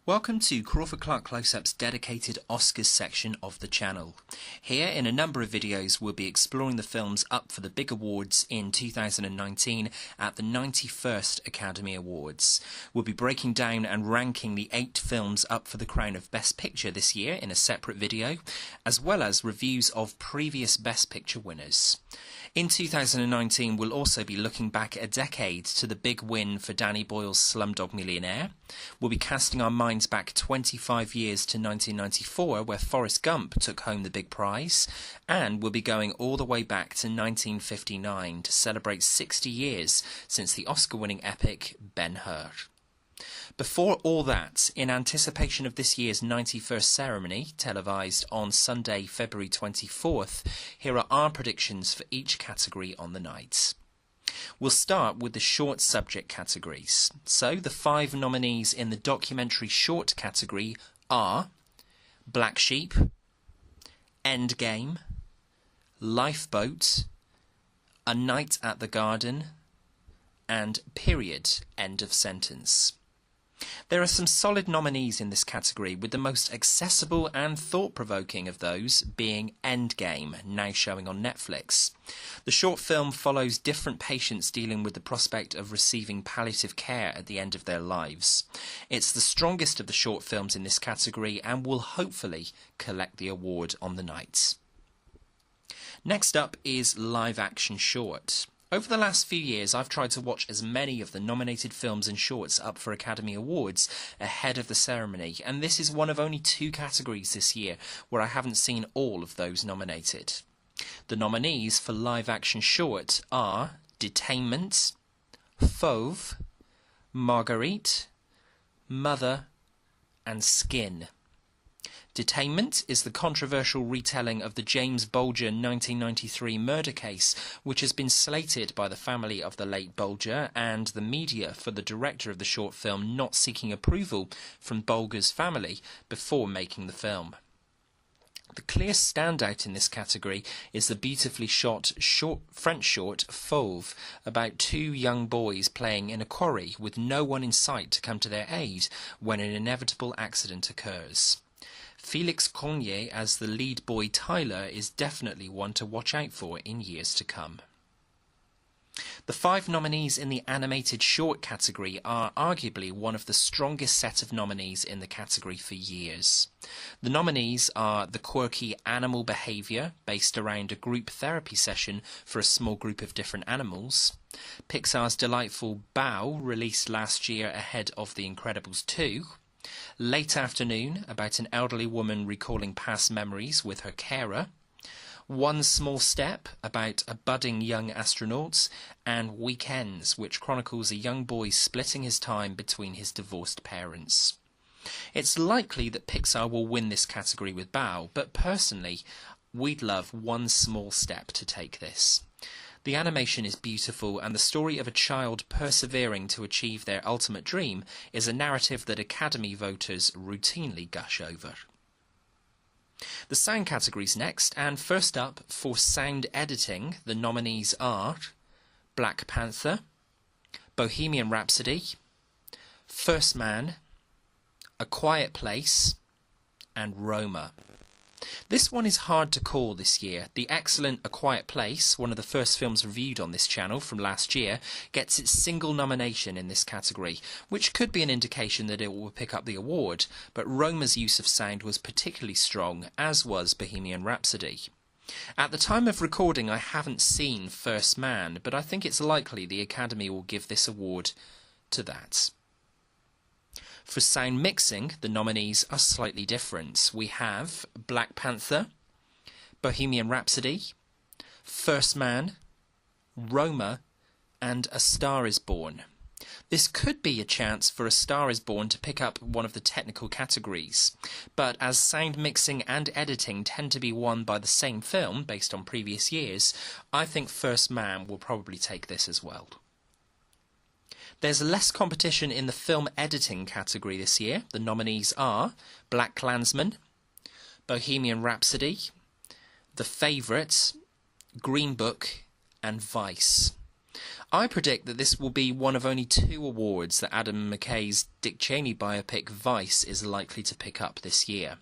Welcome to Crawford-Clark Close-Up's dedicated Oscars section of the channel. Here, in a number of videos, we'll be exploring the films up for the big awards in 2019 at the 91st Academy Awards. We'll be breaking down and ranking the 8 films up for the crown of Best Picture this year in a separate video, as well as reviews of previous Best Picture winners. In 2019, we'll also be looking back a decade to the big win for Danny Boyle's Slumdog Millionaire. We'll be casting our minds back 25 years to 1994, where Forrest Gump took home the big prize, and we'll be going all the way back to 1959 to celebrate 60 years since the Oscar-winning epic Ben-Hur. Before all that, in anticipation of this year's 91st ceremony, televised on Sunday, February 24th, here are our predictions for each category on the night. We'll start with the short subject categories. So, the 5 nominees in the documentary short category are Black Sheep, Endgame, Lifeboat, A Night at the Garden, and Period, End of Sentence. There are some solid nominees in this category, with the most accessible and thought-provoking of those being Endgame, now showing on Netflix. The short film follows different patients dealing with the prospect of receiving palliative care at the end of their lives. It's the strongest of the short films in this category and will hopefully collect the award on the night. Next up is live action short. Over the last few years, I've tried to watch as many of the nominated films and shorts up for Academy Awards ahead of the ceremony, and this is one of only 2 categories this year where I haven't seen all of those nominated. The nominees for live action short are Detainment, Fauve, Marguerite, Mother, and Skin. Detainment is the controversial retelling of the James Bulger 1993 murder case, which has been slated by the family of the late Bulger and the media for the director of the short film not seeking approval from Bulger's family before making the film. The clear standout in this category is the beautifully shot French short Fauve, about 2 young boys playing in a quarry with no one in sight to come to their aid when an inevitable accident occurs. Felix Cognier as the lead boy Tyler is definitely one to watch out for in years to come. The 5 nominees in the animated short category are arguably one of the strongest set of nominees in the category for years. The nominees are the quirky Animal Behaviour, based around a group therapy session for a small group of different animals, Pixar's delightful Bao, released last year ahead of The Incredibles 2, Late Afternoon, about an elderly woman recalling past memories with her carer, One Small Step, about a budding young astronaut, and Weekends, which chronicles a young boy splitting his time between his divorced parents. It's likely that Pixar will win this category with Bao, but personally, we'd love One Small Step to take this. The animation is beautiful, and the story of a child persevering to achieve their ultimate dream is a narrative that Academy voters routinely gush over. The sound category's next, and first up for sound editing, the nominees are Black Panther, Bohemian Rhapsody, First Man, A Quiet Place, and Roma. This one is hard to call this year. The excellent A Quiet Place, one of the first films reviewed on this channel from last year, gets its single nomination in this category, which could be an indication that it will pick up the award, but Roma's use of sound was particularly strong, as was Bohemian Rhapsody. At the time of recording, I haven't seen First Man, but I think it's likely the Academy will give this award to that. For sound mixing, the nominees are slightly different. We have Black Panther, Bohemian Rhapsody, First Man, Roma, and A Star is Born. This could be a chance for A Star is Born to pick up one of the technical categories, but as sound mixing and editing tend to be won by the same film based on previous years, I think First Man will probably take this as well. There's less competition in the film editing category this year. The nominees are Black Klansman, Bohemian Rhapsody, The Favourite, Green Book, and Vice. I predict that this will be one of only 2 awards that Adam McKay's Dick Cheney biopic Vice is likely to pick up this year.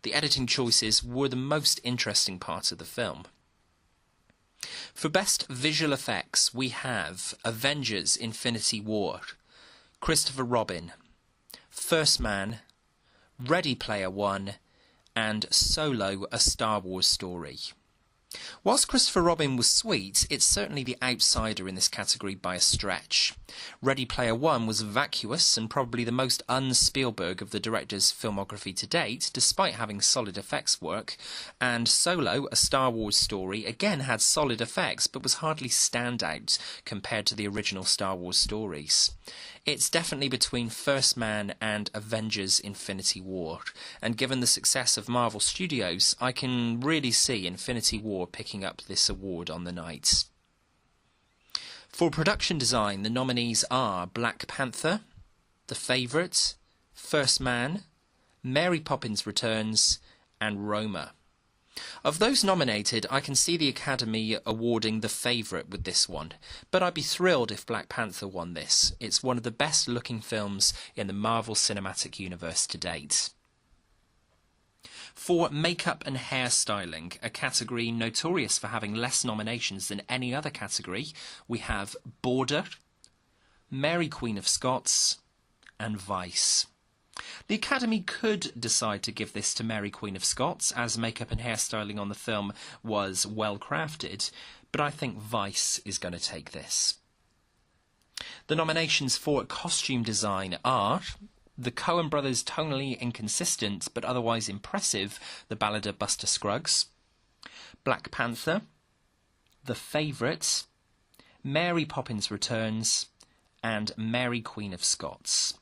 The editing choices were the most interesting part of the film. For Best Visual Effects, we have Avengers: Infinity War, Christopher Robin, First Man, Ready Player One, and Solo: A Star Wars Story. Whilst Christopher Robin was sweet, it's certainly the outsider in this category by a stretch. Ready Player One was vacuous and probably the most un-Spielberg of the director's filmography to date, despite having solid effects work, and Solo: A Star Wars Story again had solid effects but was hardly standout compared to the original Star Wars stories. It's definitely between First Man and Avengers: Infinity War, and given the success of Marvel Studios, I can really see Infinity War picking up this award on the night. For production design, the nominees are Black Panther, The Favourite, First Man, Mary Poppins Returns, and Roma. Of those nominated, I can see the Academy awarding The Favourite with this one, but I'd be thrilled if Black Panther won this. It's one of the best looking films in the Marvel Cinematic Universe to date. For Makeup and Hairstyling, a category notorious for having less nominations than any other category, we have Border, Mary Queen of Scots, and Vice. The Academy could decide to give this to Mary Queen of Scots, as makeup and hairstyling on the film was well crafted, but I think Vice is going to take this. The nominations for costume design are the Coen brothers' tonally inconsistent but otherwise impressive The Ballad of Buster Scruggs, Black Panther, The Favourite, Mary Poppins Returns, and Mary Queen of Scots.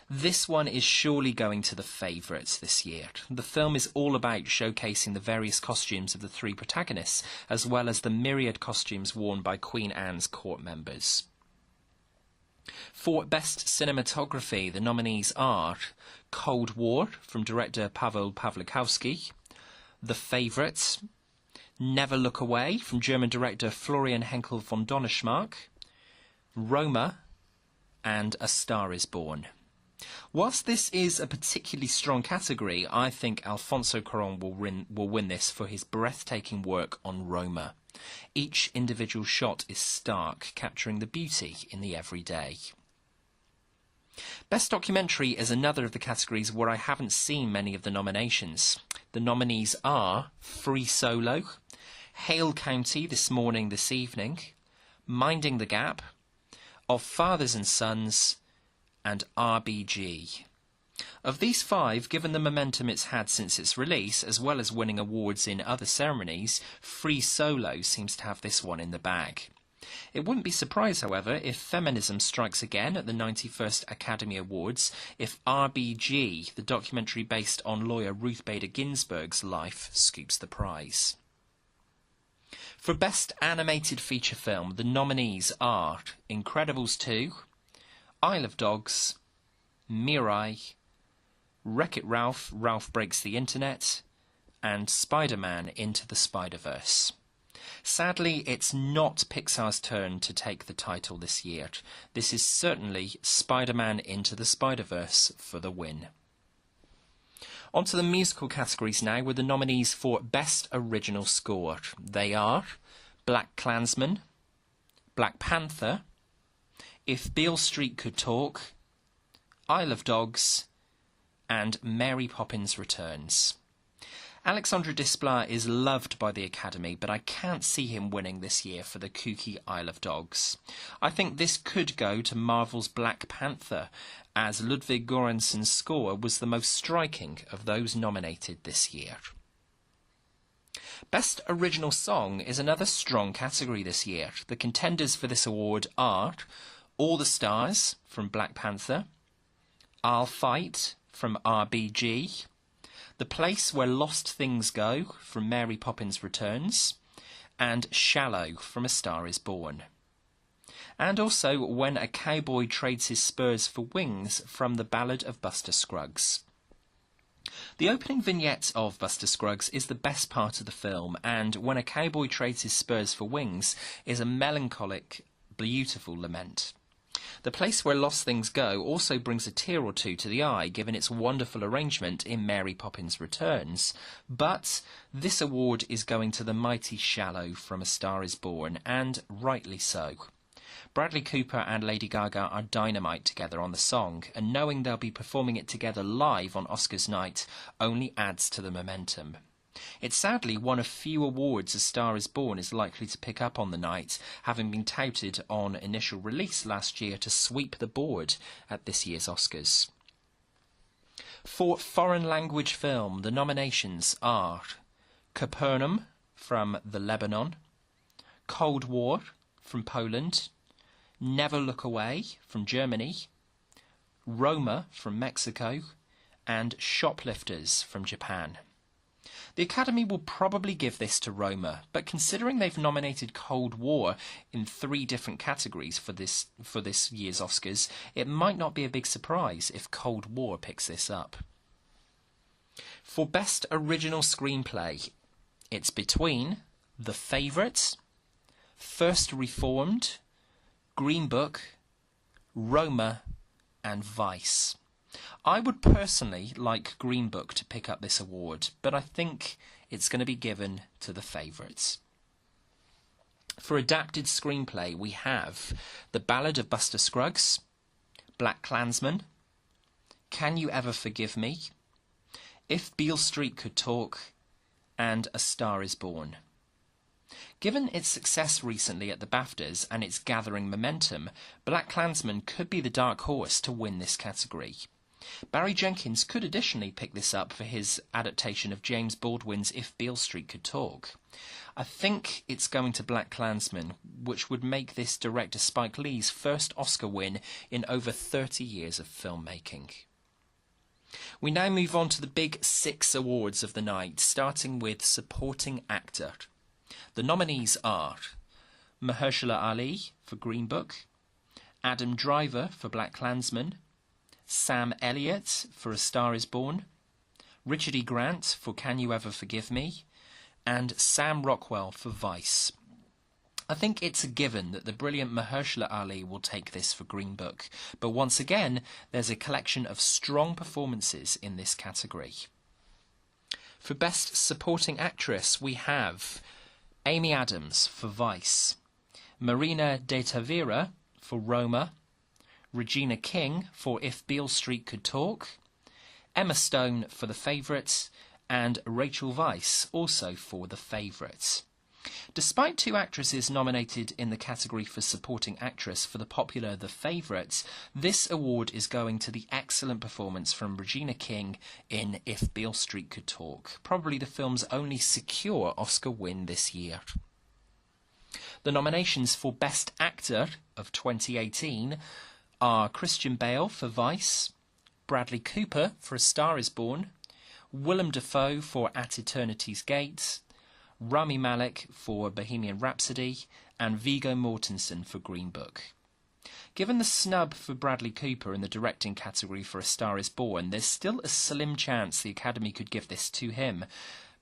This one is surely going to The Favourite this year. The film is all about showcasing the various costumes of the 3 protagonists, as well as the myriad costumes worn by Queen Anne's court members. For Best Cinematography, the nominees are Cold War from director Paweł Pawlikowski, The Favourite, Never Look Away from German director Florian Henkel von Donnerschmarck, Roma, and A Star is Born. Whilst this is a particularly strong category, I think Alfonso Cuarón will win this for his breathtaking work on Roma. Each individual shot is stark, capturing the beauty in the everyday. Best Documentary is another of the categories where I haven't seen many of the nominations. The nominees are Free Solo, Hale County, This Morning, This Evening, Minding the Gap, Of Fathers and Sons, and RBG. Of these 5, given the momentum it's had since its release, as well as winning awards in other ceremonies, Free Solo seems to have this one in the bag. It wouldn't be surprised, however, if Feminism strikes again at the 91st Academy Awards, if RBG, the documentary based on lawyer Ruth Bader Ginsburg's life, scoops the prize. For Best Animated Feature Film, the nominees are Incredibles 2, Isle of Dogs, Mirai, Wreck-It Ralph, Ralph Breaks the Internet, and Spider-Man Into the Spider-Verse. Sadly, it's not Pixar's turn to take the title this year. This is certainly Spider-Man Into the Spider-Verse for the win. On to the musical categories now, with the nominees for Best Original Score. They are Black Klansman, Black Panther, If Beale Street Could Talk, Isle of Dogs, and Mary Poppins Returns. Alexandre Desplat is loved by the Academy, but I can't see him winning this year for the kooky Isle of Dogs. I think this could go to Marvel's Black Panther, as Ludwig Göransson's score was the most striking of those nominated this year. Best Original Song is another strong category this year. The contenders for this award are All the Stars from Black Panther, I'll Fight from RBG, The Place Where Lost Things Go from Mary Poppins Returns, and Shallow from A Star is Born. And also When a Cowboy Trades His Spurs for Wings from The Ballad of Buster Scruggs. The opening vignette of Buster Scruggs is the best part of the film, and When a Cowboy Trades His Spurs for Wings is a melancholic beautiful lament. The Place Where Lost Things Go also brings a tear or two to the eye, given its wonderful arrangement in Mary Poppins Returns, but this award is going to the mighty Shallow from A Star Is Born, and rightly so. Bradley Cooper and Lady Gaga are dynamite together on the song, and knowing they'll be performing it together live on Oscars night only adds to the momentum. It's sadly one of few awards A Star Is Born is likely to pick up on the night, having been touted on initial release last year to sweep the board at this year's Oscars. For foreign language film, the nominations are Capernaum from the Lebanon, Cold War from Poland, Never Look Away from Germany, Roma from Mexico, and Shoplifters from Japan. The Academy will probably give this to Roma, but considering they've nominated Cold War in 3 different categories for this year's Oscars, it might not be a big surprise if Cold War picks this up. For Best Original Screenplay, it's between The Favourite, First Reformed, Green Book, Roma, and Vice. I would personally like Green Book to pick up this award, but I think it's going to be given to The Favourites. For Adapted Screenplay, we have The Ballad of Buster Scruggs, Black Klansman, Can You Ever Forgive Me, If Beale Street Could Talk, and A Star Is Born. Given its success recently at the BAFTAs and its gathering momentum, Black Klansman could be the dark horse to win this category. Barry Jenkins could additionally pick this up for his adaptation of James Baldwin's If Beale Street Could Talk. I think it's going to Black Klansman, which would make this director Spike Lee's first Oscar win in over 30 years of filmmaking. We now move on to the big 6 awards of the night, starting with Supporting Actor. The nominees are Mahershala Ali for Green Book, Adam Driver for Black Klansman, Sam Elliott for A Star Is Born, Richard E. Grant for Can You Ever Forgive Me, and Sam Rockwell for Vice. I think it's a given that the brilliant Mahershala Ali will take this for Green Book, but once again, there's a collection of strong performances in this category. For Best Supporting Actress, we have Amy Adams for Vice, Marina de Tavira for Roma, Regina King for If Beale Street Could Talk, Emma Stone for The Favourite, and Rachel Weisz also for The Favourite. Despite 2 actresses nominated in the category for Supporting Actress for the popular The Favourite, this award is going to the excellent performance from Regina King in If Beale Street Could Talk, probably the film's only secure Oscar win this year. The nominations for Best Actor of 2018 are Christian Bale for Vice, Bradley Cooper for A Star Is Born, Willem Dafoe for At Eternity's Gate, Rami Malek for Bohemian Rhapsody, and Viggo Mortensen for Green Book. Given the snub for Bradley Cooper in the directing category for A Star Is Born, there's still a slim chance the Academy could give this to him.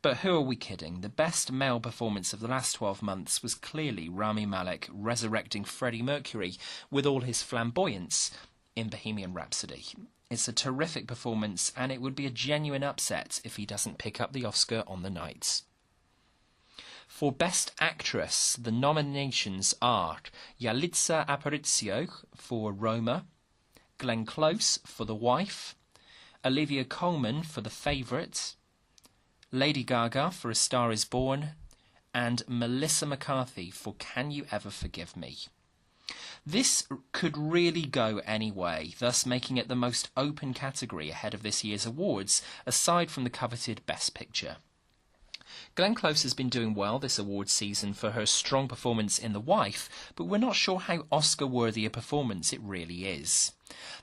But who are we kidding? The best male performance of the last 12 months was clearly Rami Malek resurrecting Freddie Mercury with all his flamboyance in Bohemian Rhapsody. It's a terrific performance, and it would be a genuine upset if he doesn't pick up the Oscar on the night. For Best Actress, the nominations are Yalitza Aparicio for Roma, Glenn Close for The Wife, Olivia Colman for The Favourite, Lady Gaga for A Star Is Born, and Melissa McCarthy for Can You Ever Forgive Me. This could really go any way, thus making it the most open category ahead of this year's awards, aside from the coveted Best Picture. Glenn Close has been doing well this awards season for her strong performance in The Wife, but we're not sure how Oscar-worthy a performance it really is.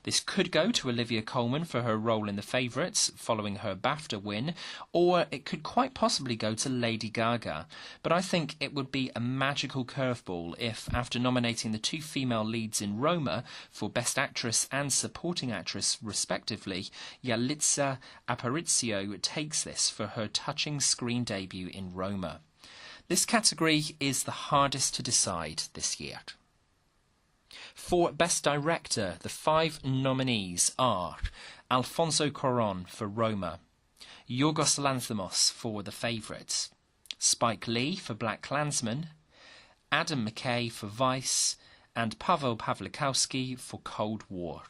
This could go to Olivia Colman for her role in The Favourites, following her BAFTA win, or it could quite possibly go to Lady Gaga. But I think it would be a magical curveball if, after nominating the 2 female leads in Roma for Best Actress and Supporting Actress respectively, Yalitza Aparicio takes this for her touching screen debut in Roma. This category is the hardest to decide this year. For Best Director, the 5 nominees are Alfonso Cuarón for Roma, Yorgos Lanthimos for The Favourite, Spike Lee for BlacKkKlansman, Adam McKay for Vice, and Paweł Pawlikowski for Cold War.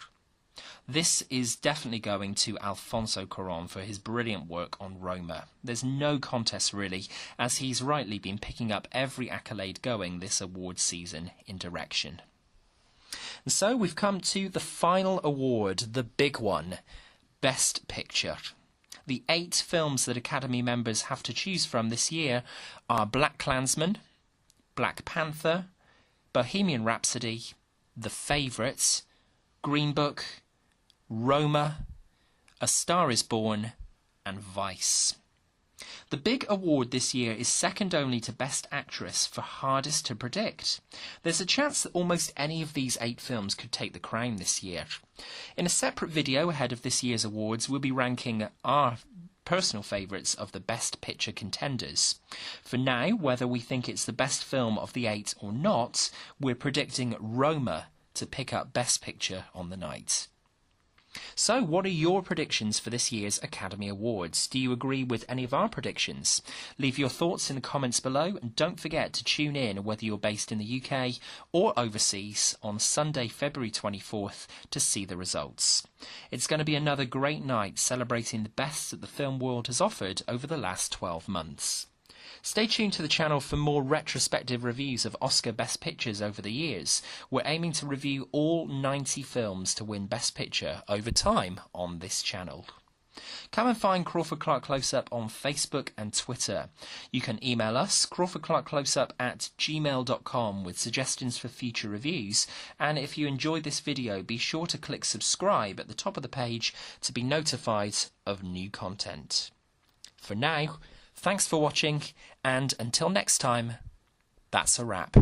This is definitely going to Alfonso Cuarón for his brilliant work on Roma. There's no contest really, as he's rightly been picking up every accolade going this awards season in direction. And so we've come to the final award, the big one, Best Picture. The 8 films that Academy members have to choose from this year are BlacKkKlansman, Black Panther, Bohemian Rhapsody, The Favourite, Green Book, Roma, A Star is Born, and Vice. The big award this year is second only to Best Actress for Hardest to Predict. There's a chance that almost any of these 8 films could take the crown this year. In a separate video ahead of this year's awards, we'll be ranking our personal favourites of the Best Picture contenders. For now, whether we think it's the best film of the 8 or not, we're predicting Roma to pick up Best Picture on the night. So, what are your predictions for this year's Academy Awards? Do you agree with any of our predictions? Leave your thoughts in the comments below, and don't forget to tune in whether you're based in the UK or overseas on Sunday, February 24th to see the results. It's going to be another great night celebrating the best that the film world has offered over the last 12 months. Stay tuned to the channel for more retrospective reviews of Oscar Best Pictures over the years. We're aiming to review all 90 films to win Best Picture over time on this channel. Come and find Crawford-Clark Close-Up on Facebook and Twitter. You can email us, crawfordclarkcloseup@gmail.com, with suggestions for future reviews. And if you enjoyed this video, be sure to click subscribe at the top of the page to be notified of new content. For now, thanks for watching, and until next time, that's a wrap.